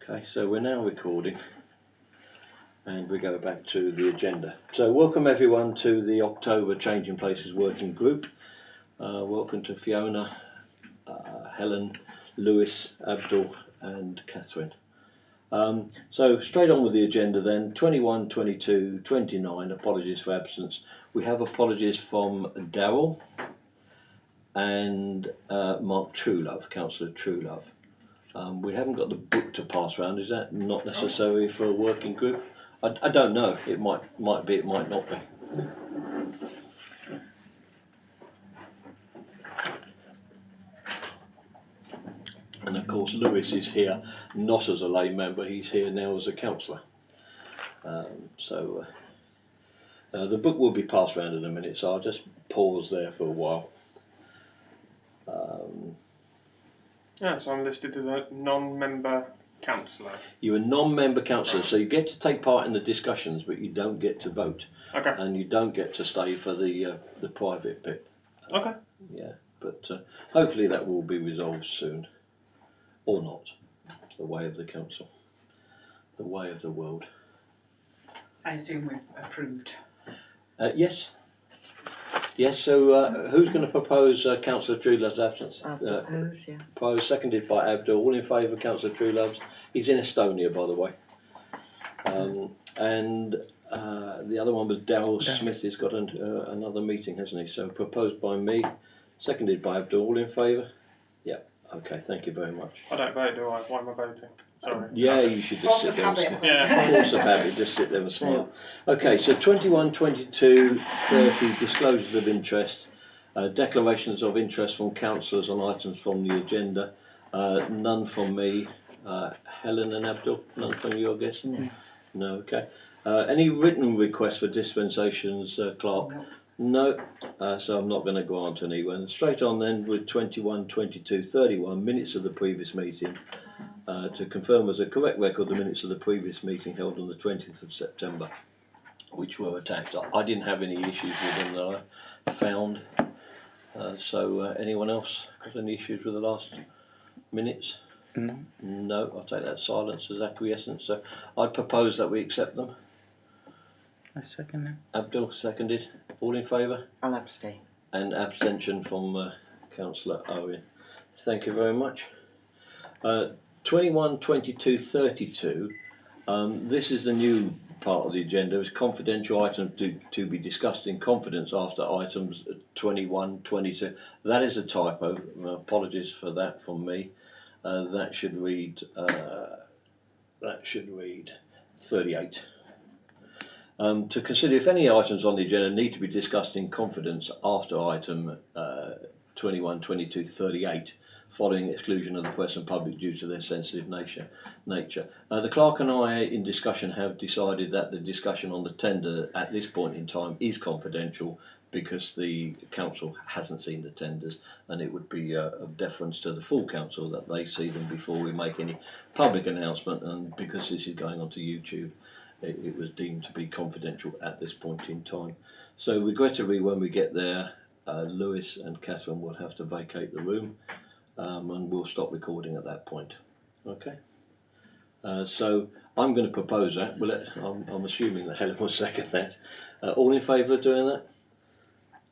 Okay, so we're now recording and we go back to the agenda. So welcome everyone to the October Changing Places Working Group. Welcome to Fiona, Helen, Lewis, Abdul and Catherine. So straight on with the agenda then, 21, 22, 29, apologies for absence. We have apologies from Darryl and Mark Truelove, Councillor Truelove. We haven't got the book to pass around. Is that not necessary for a working group? I don't know. It might be. It might not be. And of course, Lewis is here not as a lay member. He's here now as a councillor. So the book will be passed around in a minute. So I'll just pause there for a while. So I'm listed as a non-member councillor. You're a non-member councillor, so you get to take part in the discussions, but you don't get to vote. Okay. And you don't get to stay for the private bit. Okay. Yeah, but hopefully that will be resolved soon, or not. It's the way of the council, the way of the world. I assume we've approved. Yes. Yes, so who's going to propose Councillor Truelove's absence? I'll propose, yeah. Proposed, seconded by Abdul. All in favour, Councillor Truelove's. He's in Estonia, by the way. And the other one was Darryl Smith. He's got another meeting, hasn't he? So proposed by me, seconded by Abdul. All in favour? Yeah. Okay, thank you very much. I don't vote, do I? Why am I voting? Sorry. Yeah, you should just sit there and smile. Yeah. Force of habit, just sit there and smile. Okay, so 21, 22, 30, disclosures of interest, declarations of interest from councillors on items from the agenda, none from me. Helen and Abdul, none from you, I guess? No. No, okay. Any written requests for dispensations, Clark? No, so I'm not going to grant any. And straight on then with 21, 22, 31, minutes of the previous meeting. To confirm as a correct record the minutes of the previous meeting held on the 20th of September, which were attached. I didn't have any issues with them that I found. So anyone else got any issues with the last minutes? No. No, I'll take that silence as acquiescence. So I'd propose that we accept them. I second that. Abdul, seconded. All in favour? I'll abstain. And abstention from Councillor Owen. Thank you very much. 21, 22, 32. This is the new part of the agenda. It's confidential items to be discussed in confidence after items 21, 22. That is a typo. Apologies for that from me. That should read 38. To consider if any items on the agenda need to be discussed in confidence after item 21, 22, 38. Following exclusion of the press and public due to their sensitive nature. The clerk and I in discussion have decided that the discussion on the tender at this point in time is confidential because the council hasn't seen the tenders, and it would be of deference to the full council that they see them before we make any public announcement, and because this is going onto YouTube, it was deemed to be confidential at this point in time. So regrettably, when we get there, Lewis and Catherine will have to vacate the room. And we'll stop recording at that point. Okay. So I'm going to propose that. I'm assuming that Helen will second that. All in favour of doing that?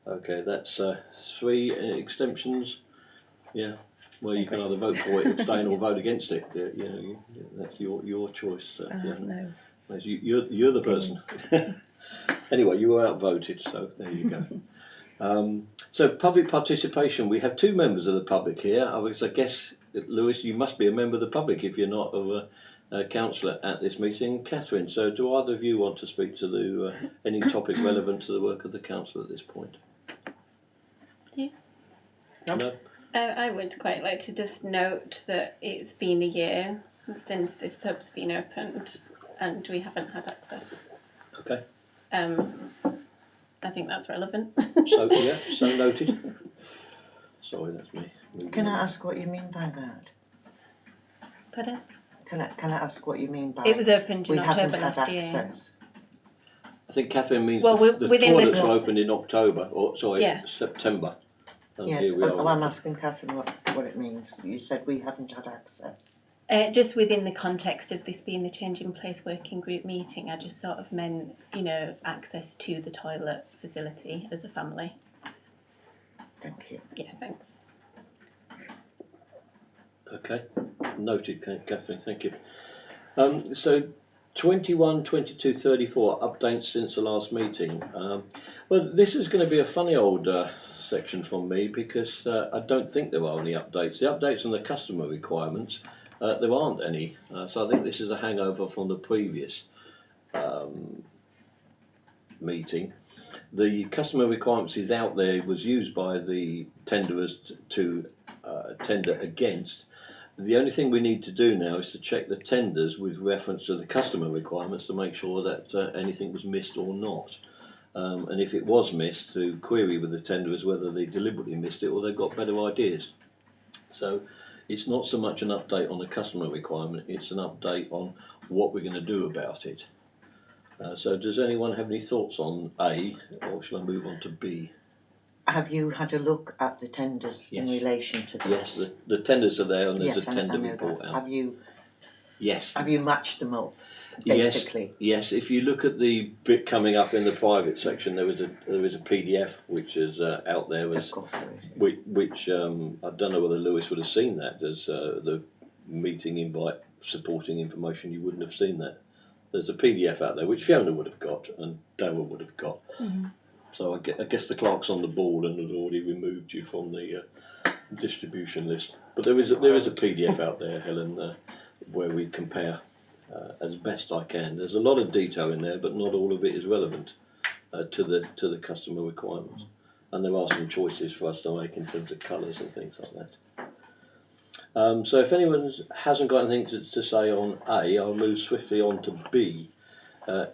Okay, that's 3 extensions. Yeah. Well, you can either vote for it, abstain, or vote against it. That's your choice. No. You're the person. Anyway, you were outvoted, so there you go. So public participation, we have 2 members of the public here. I guess, Lewis, you must be a member of the public if you're not a councillor at this meeting. Catherine, so do either of you want to speak to any topic relevant to the work of the council at this point? Yeah. No? I would quite like to just note that it's been a year since this hub's been opened and we haven't had access. Okay. I think that's relevant. So noted. Sorry, that's me. Can I ask what you mean by that? Pardon? Can I ask what you mean by It was opened in we October haven't had last year. access? I think Catherine means Well, the within toilets the- were opened in October, Yeah. September. And Yes, here we are. I'm asking Catherine what it means. You said we haven't had access. Just within the context of this being the Changing Place Working Group meeting, I just sort of meant, access to the toilet facility as a family. Thank you. Yeah, thanks. Okay, noted, Catherine, thank you. So 21, 22, 34 updates since the last meeting. Well, this is going to be a funny old section from me because I don't think there are any updates. The updates on the customer requirements, there aren't any. So I think this is a hangover from the previous meeting. The customer requirements is out there, was used by the tenderers to tender against. The only thing we need to do now is to check the tenders with reference to the customer requirements to make sure that anything was missed or not. And if it was missed, to query with the tenderers whether they deliberately missed it or they've got better ideas. So it's not so much an update on the customer requirement, it's an update on what we're going to do about it. So does anyone have any thoughts on A, or shall I move on to B? Have you had a look at the tenders in Yes. relation to Yes, this? the tenders are there and there's Yes, a I tender know report that. out. Have Yes. you matched them up, basically? Yes. If you look at the bit coming up in the private section, there is a PDF which is out there Of course there is. which I don't know whether Lewis would have seen that as the meeting invite supporting information. You wouldn't have seen that. There's a PDF out there which Fiona would have got and Darryl would have got. Mm-hmm. So I guess the clerk's on the ball and has already removed you from the distribution list. But there is a PDF out there, Helen, where we compare as best I can. There's a lot of detail in there, but not all of it is relevant to the customer requirements. And there are some choices for us to make in terms of colours and things like that. So if anyone hasn't got anything to say on A, I'll move swiftly on to B.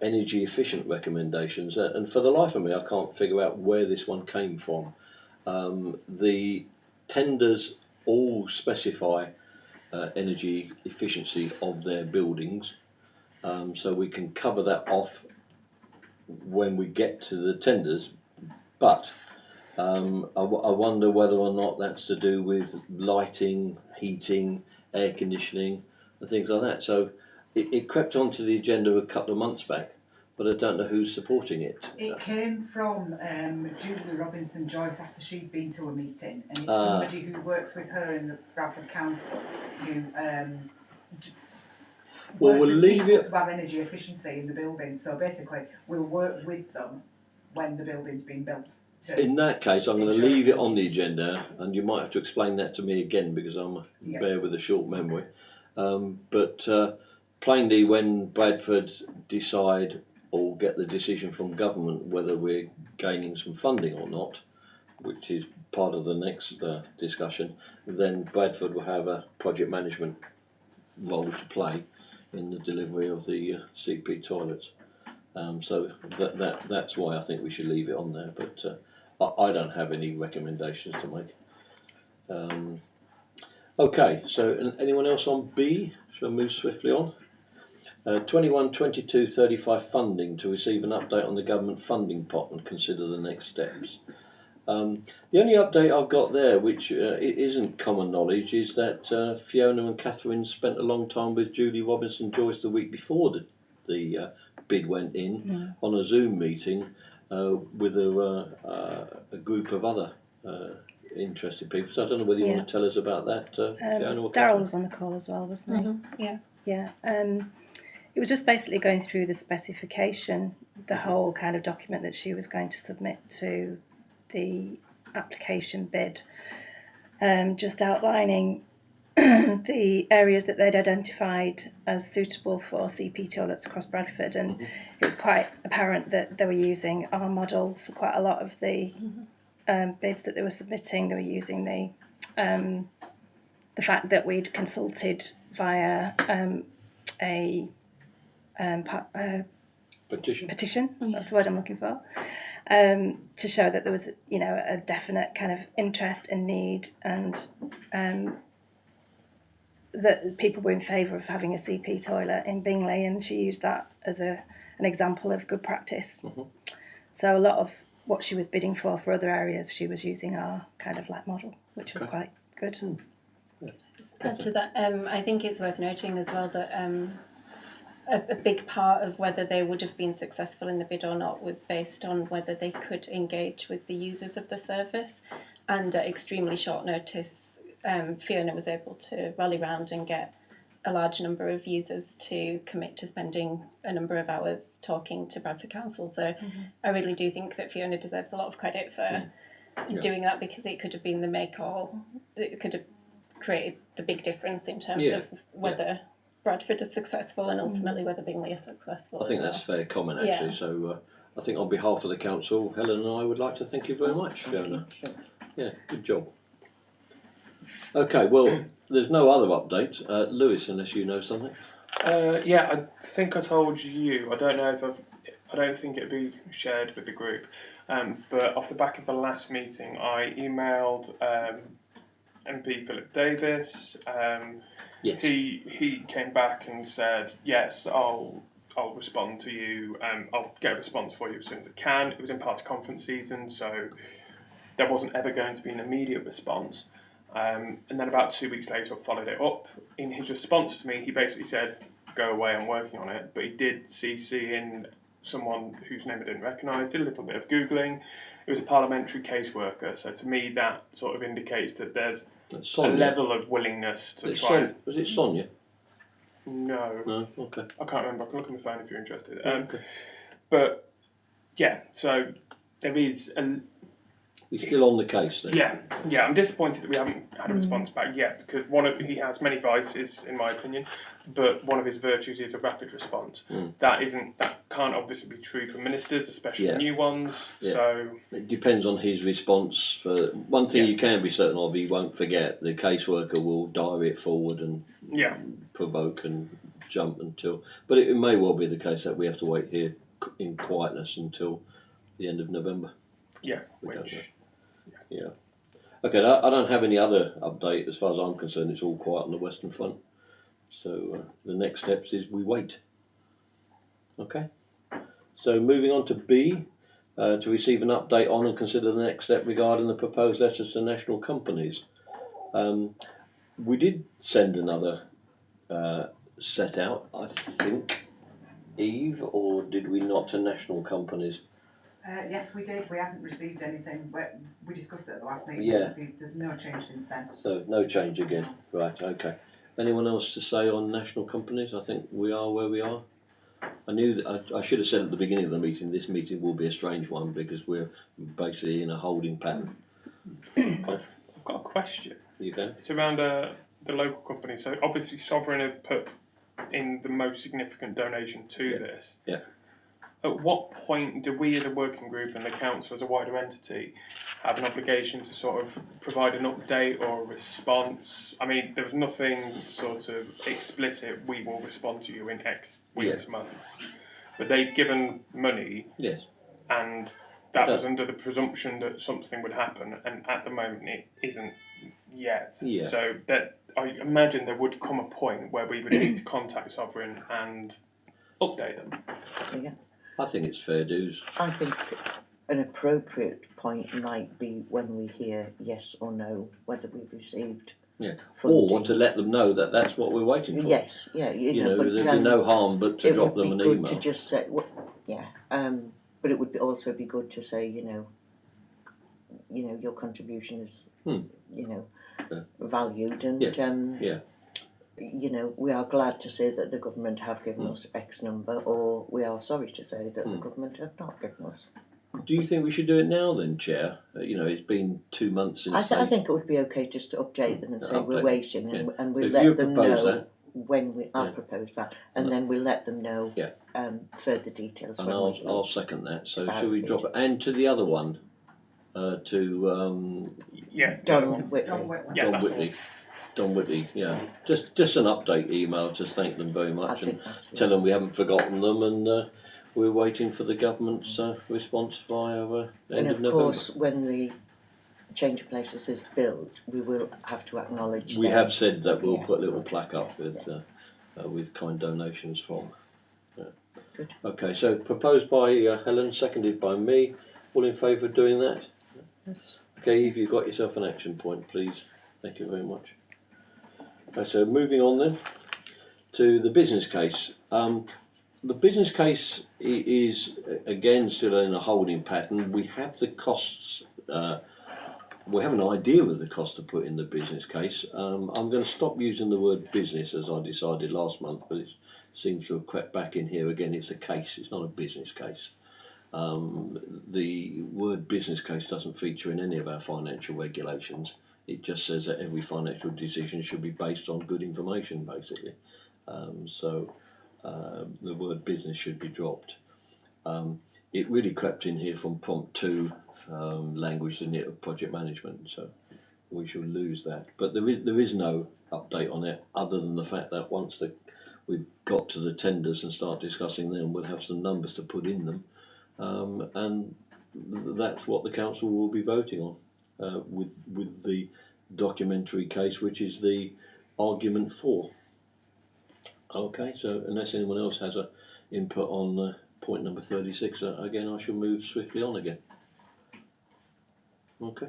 Energy efficient recommendations, and for the life of me I can't figure out where this one came from. The tenders all specify energy efficiency of their buildings, so we can cover that off when we get to the tenders, but I wonder whether or not that's to do with lighting, heating, air conditioning and things like that. So it crept onto the agenda a couple of months back, but I don't know who's supporting it. It came from Julie Robinson Joyce after she'd been to a meeting, and it's somebody who works with her in the Bradford Council who Well, works we'll with leave people it. to have energy efficiency in the building. So basically, we'll work with them when the building's been built. In that case, I'm going to ensure leave it on the agenda, and you might have to explain that to me again because I'm Yeah. bear with a short memory. But plainly, when Bradford decide or get the decision from government whether we're gaining some funding or not, which is part of the next discussion, then Bradford will have a project management role to play in the delivery of the CP toilets. So that's why I think we should leave it on there. But I don't have any recommendations to make. Okay, so anyone else on B? Shall I move swiftly on? 21, 22, 35 funding to receive an update on the government funding pot and consider the next steps. The only update I've got there, which it isn't common knowledge, is that Fiona and Catherine spent a long time with Julie Robinson Joyce the week before the bid went in on a Zoom meeting with a group of other interested people. So I don't know whether you want to tell us about that, Fiona or Daryl Catherine. was on the call as well, wasn't he? Mm-hmm. Yeah. Yeah. It was just basically going through the specification, the whole kind of document that she was going to submit to the application bid, just outlining the areas that they'd identified as suitable for CP toilets across Bradford, and it was quite apparent that they were using our model for quite a lot of the bids that they were submitting. They were using the fact that we'd consulted via a petition. That's the word I'm looking for. To show that there was, a definite kind of interest and need, and that people were in favour of having a CP toilet in Bingley, and she used that as an example of good practice. So a lot of what she was bidding for other areas, she was using our kind of model, which was quite good. Add to that, I think it's worth noting as well that a big part of whether they would have been successful in the bid or not was based on whether they could engage with the users of the service. And at extremely short notice, Fiona was able to rally round and get a large number of users to commit to spending a number of hours talking to Bradford Council. So I really do think that Fiona deserves a lot of credit for doing that, because it could have been the make or it could have created the big difference in terms of whether Bradford is successful and ultimately whether Bingley is successful. I think that's a fair comment, actually. So I think on behalf of the council, Helen and I would like to thank you very much, Fiona. Sure. Yeah, good job. Okay, well, there's no other updates. Lewis, unless you know something. Yeah, I think I told you. I don't know if I don't think it'd be shared with the group. But off the back of the last meeting, I emailed MP Philip Davis. Yes. He came back and said, yes, I'll respond to you. I'll get a response for you as soon as I can. It was in party conference season, so there wasn't ever going to be an immediate response. And then about 2 weeks later, I followed it up. In his response to me, he basically said, go away, I'm working on it. But he did CC in someone whose name I didn't recognise, did a little bit of Googling. It was a parliamentary caseworker. So to me, that sort of indicates that there's a level of willingness to try. Was it Sonia? No. No? Okay. I can't remember. I can look on my phone if you're interested. Okay. But yeah, so there is a. He's still on the case then? Yeah. I'm disappointed that we haven't had a response back yet, because he has many vices, in my opinion, but one of his virtues is a rapid response. That can't obviously be true for ministers, especially new ones. Yeah. So it depends on his response. For one thing, you can be certain of, he won't forget. The caseworker will diary it forward and provoke and jump until. But it may well be the case that we have to wait here in quietness until the end of November. Yeah, Yeah. Okay, I don't have any other update as far as I'm concerned. It's all quiet on the Western Front. So the next steps is we wait. Okay. So moving on to B, to receive an update on and consider the next step regarding the proposed letters to national companies. We did send another set out, I think, Eve, or did we not, to national companies? Yes, we did. We haven't received anything. We discussed it at the last meeting. Yeah. There's no change since then. So no change again. Right, okay. Anyone else to say on national companies? I think we are where we are. I knew that I should have said at the beginning of the meeting, this meeting will be a strange one because we're basically in a holding pattern. I've got a question. You can? It's around the local company. So obviously Sovereign have put in the most significant donation to this. Yeah. At what point do we as a working group and the council as a wider entity have an obligation to sort of provide an update or a response? I mean, there was nothing sort of explicit, we will respond to you in X weeks, months. But they've given money. Yes. And that was under the presumption that something would happen, and at the moment it isn't yet. Yeah. So that I imagine there would come a point where we would need to contact Sovereign and update them. Yeah. I think it's fair dues. I think an appropriate point might be when we hear yes or no whether we've received funding. Or to let them know that that's what we're waiting for. Yes, yeah, You know, there'd be no harm but to drop them an email. It would be good to just say, but it would also be good to say, your contribution is, valued, and we are glad to say that the government have given us X number, or we are sorry to say that the government have not given us. Do you think we should do it now then, Chair? It's been 2 months since. I think it would be okay just to update them and say we're waiting, and we'll If let you them propose know that, when I propose that, and then we'll let them know further details. and I'll second that. So should we drop it? And to the other one, to Yes. Don Whitley. Yeah, Don that's Whitley. Don Whitley, yeah. Just an update email to thank them very much and tell them we haven't forgotten them, and we're waiting for the government's response via end of November. And of course, when the change of places is built, we will have to acknowledge. We have said that we'll put a little plaque up with kind donations from. Good. Okay, so proposed by Helen, seconded by me. All in favour of doing that? Yes. Okay, Eve, you've got yourself an action point, please. Thank you very much. So moving on then to the business case. The business case is again still in a holding pattern. We have the costs. We have an idea of the cost to put in the business case. I'm going to stop using the word business as I decided last month, but it seems to have crept back in here again. It's a case. It's not a business case. The word business case doesn't feature in any of our financial regulations. It just says that every financial decision should be based on good information, basically. So the word business should be dropped. It really crept in here from prompt 2 language, didn't it, of project management. So we shall lose that. But there is no update on it other than the fact that once we've got to the tenders and start discussing them, we'll have some numbers to put in them. And that's what the council will be voting on with the documentary case, which is the argument for. Okay, so unless anyone else has a input on point number 36, again I shall move swiftly on again. Okay,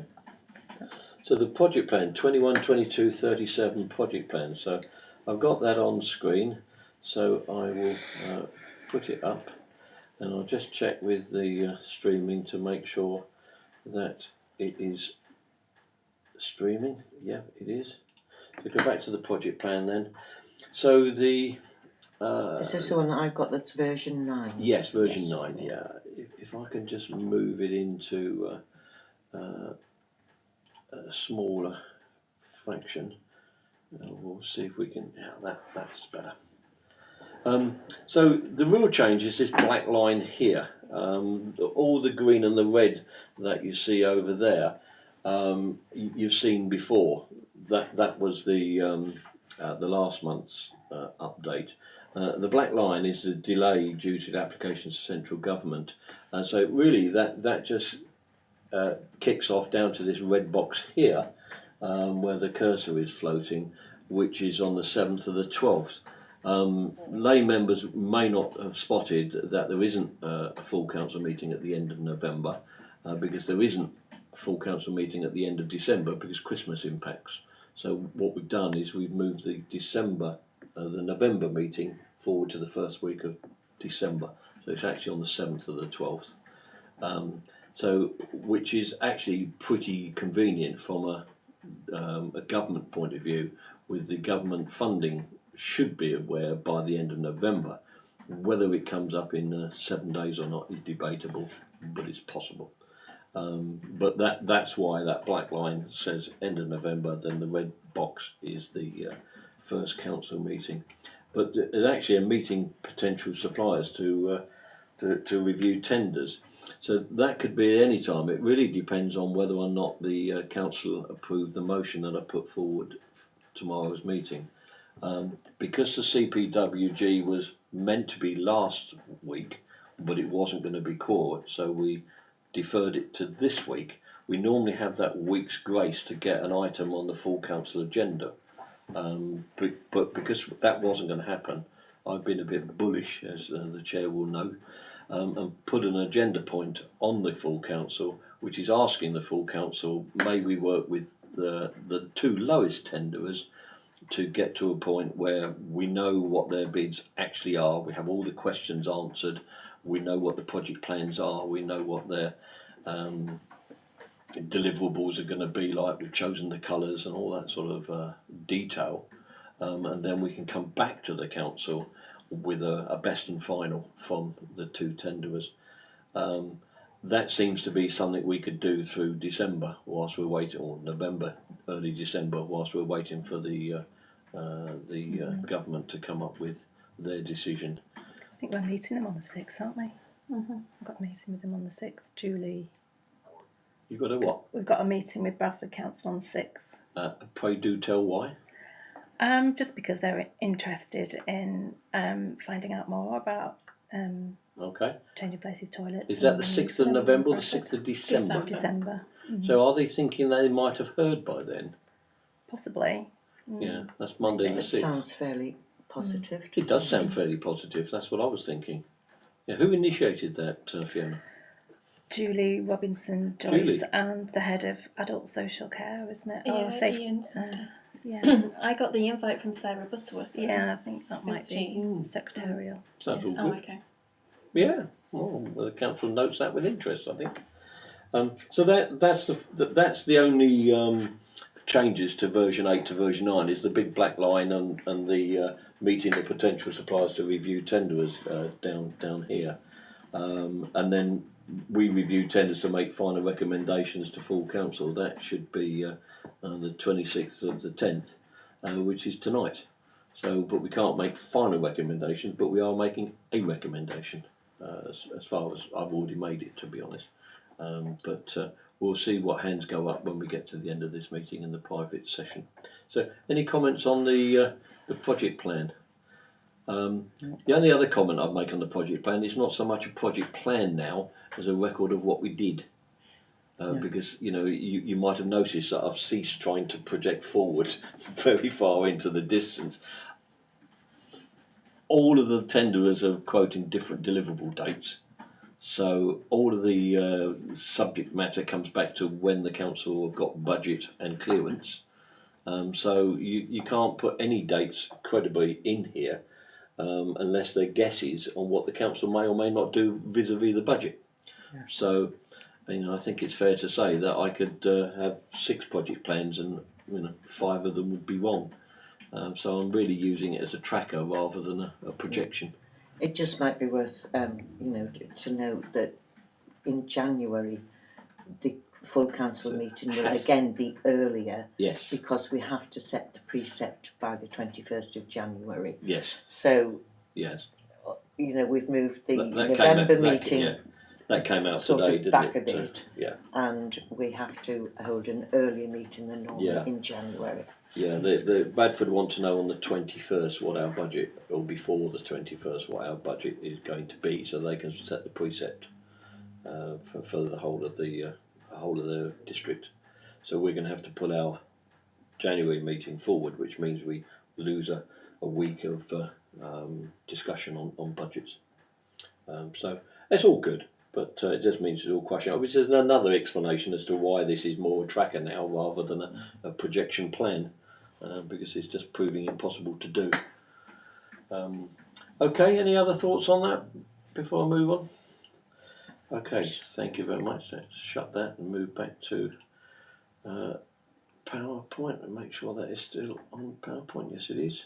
so the project plan 21, 22, 37 project plan. So I've got that on screen, so I will put it up. And I'll just check with the streaming to make sure that it is streaming. Yeah, it is. So go back to the project plan then. So the... is this the one that I've got that's version 9? Yes, version 9, yeah. If I can just move it into a smaller fraction, we'll see if we can... Yeah, that's better. So the real change is this black line here. All the green and the red that you see over there, you've seen before. That was the last month's update. The black line is the delay due to the applications to central government, and so really that just kicks off down to this red box here, where the cursor is floating, which is on the 7th of the 12th. Lay members may not have spotted that there isn't a full council meeting at the end of November, because there isn't a full council meeting at the end of December because Christmas impacts. So what we've done is we've moved the November meeting forward to the first week of December. So it's actually on the 7th of the 12th. So which is actually pretty convenient from a government point of view, with the government funding should be aware by the end of November. Whether it comes up in 7 days or not is debatable, but it's possible. But that's why that black line says end of November, then the red box is the first council meeting. But there's actually a meeting potential suppliers to review tenders. So that could be at any time. It really depends on whether or not the council approve the motion that I put forward tomorrow's meeting. Because the CPWG was meant to be last week, but it wasn't going to be caught, so we deferred it to this week. We normally have that week's grace to get an item on the full council agenda, but because that wasn't going to happen, I've been a bit bullish, as the chair will know, and put an agenda point on the full council, which is asking the full council, may we work with the 2 lowest tenderers to get to a point where we know what their bids actually are, we have all the questions answered, we know what the project plans are, we know what their deliverables are going to be like, we've chosen the colours and all that sort of detail, and then we can come back to the council with a best and final from the 2 tenderers. That seems to be something we could do through December whilst we're waiting, or November, early December, whilst we're waiting for the government to come up with their decision. I think we're meeting them on the 6th, aren't we? I've got a meeting with them on the 6th, Julie. You've got a what? We've got a meeting with Bradford Council on the 6th. Pray do tell why. Just because they're interested in finding out more about Okay. changing places toilets. Is that the 6th of November or the 6th of December? December. So are they thinking they might have heard by then? Possibly. Yeah, that's Monday the It 6th. sounds fairly positive. It does sound fairly positive, that's what I was thinking. Yeah, who initiated that, Fiona? Julie Robinson Joyce Julie. and the head of adult social care, isn't it? Yeah, Safe, Ian Centre. Yeah, I got the invite from Sarah Butterworth. yeah, I think that might Is she- be secretarial. Sounds all Oh, good. okay. Yeah, well, the council notes that with interest, I think. So that's the only changes to version 8 to version 9 is the big black line and the meeting of potential suppliers to review tenders down here, and then we review tenders to make final recommendations to full council. That should be the 26th of the 10th, which is tonight. So, but we can't make final recommendations, but we are making a recommendation. As far as I've already made it, to be honest. But we'll see what hands go up when we get to the end of this meeting in the private session. So, any comments on the project plan? The only other comment I'd make on the project plan is not so much a project plan now as a record of what we did. Because you might have noticed that I've ceased trying to project forward very far into the distance. All of the tenderers are quoting different deliverable dates, so all of the subject matter comes back to when the council have got budget and clearance. So you can't put any dates credibly in here unless they're guesses on what the council may or may not do vis-a-vis the budget. Yeah. So, I think it's fair to say that I could have 6 project plans and 5 of them would be wrong. So I'm really using it as a tracker rather than a projection. It just might be worth, to note that in January, the full council meeting will again be earlier. Yes. Because we have to set the precept by the 21st of January. Yes. So, yes. We've moved the That November meeting. That came out sort today, of didn't back it? a bit. Yeah. And we have to hold an earlier meeting than normal in January. Yeah, the Bradford want to know on the 21st what our budget, or before the 21st, what our budget is going to be, so they can set the precept for the whole of the district. So we're going to have to pull our January meeting forward, which means we lose a week of discussion on budgets. So it's all good. But it just means it's all question, which is another explanation as to why this is more a tracker now rather than a projection plan, because it's just proving impossible to do. Okay, any other thoughts on that before I move on? Okay, thank you very much. Let's shut that and move back to PowerPoint and make sure that is still on PowerPoint. Yes, it is.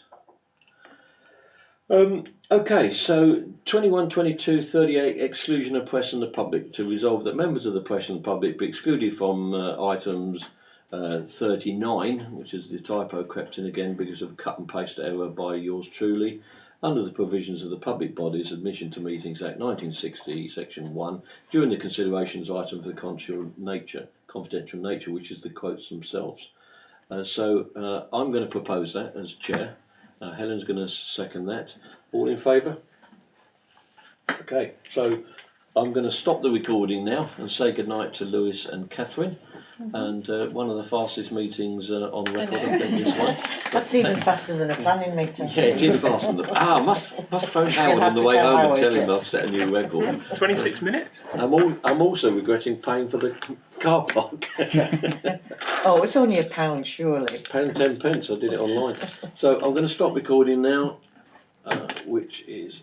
Okay, so 21-22-38 exclusion of press and the public, to resolve that members of the press and public be excluded from items 39, which is the typo crept in again because of cut and paste error by yours truly, under the provisions of the Public Bodies Admission to Meetings Act 1960, Section 1, during the considerations items of confidential nature, which is the quotes themselves. So I'm going to propose that as chair. Helen's going to second that. All in favour? Okay, so I'm going to stop the recording now and say goodnight to Lewis and Catherine. And one of the fastest meetings on record, I think, this one. That's even faster than a planning meeting. Yeah, it is faster than must phone Howard on the way home and tell him I've set a new record. 26 minutes. I'm also regretting paying for the car park. Oh, it's only £1, surely. £1.10. I did it online. So I'm going to stop recording now, which is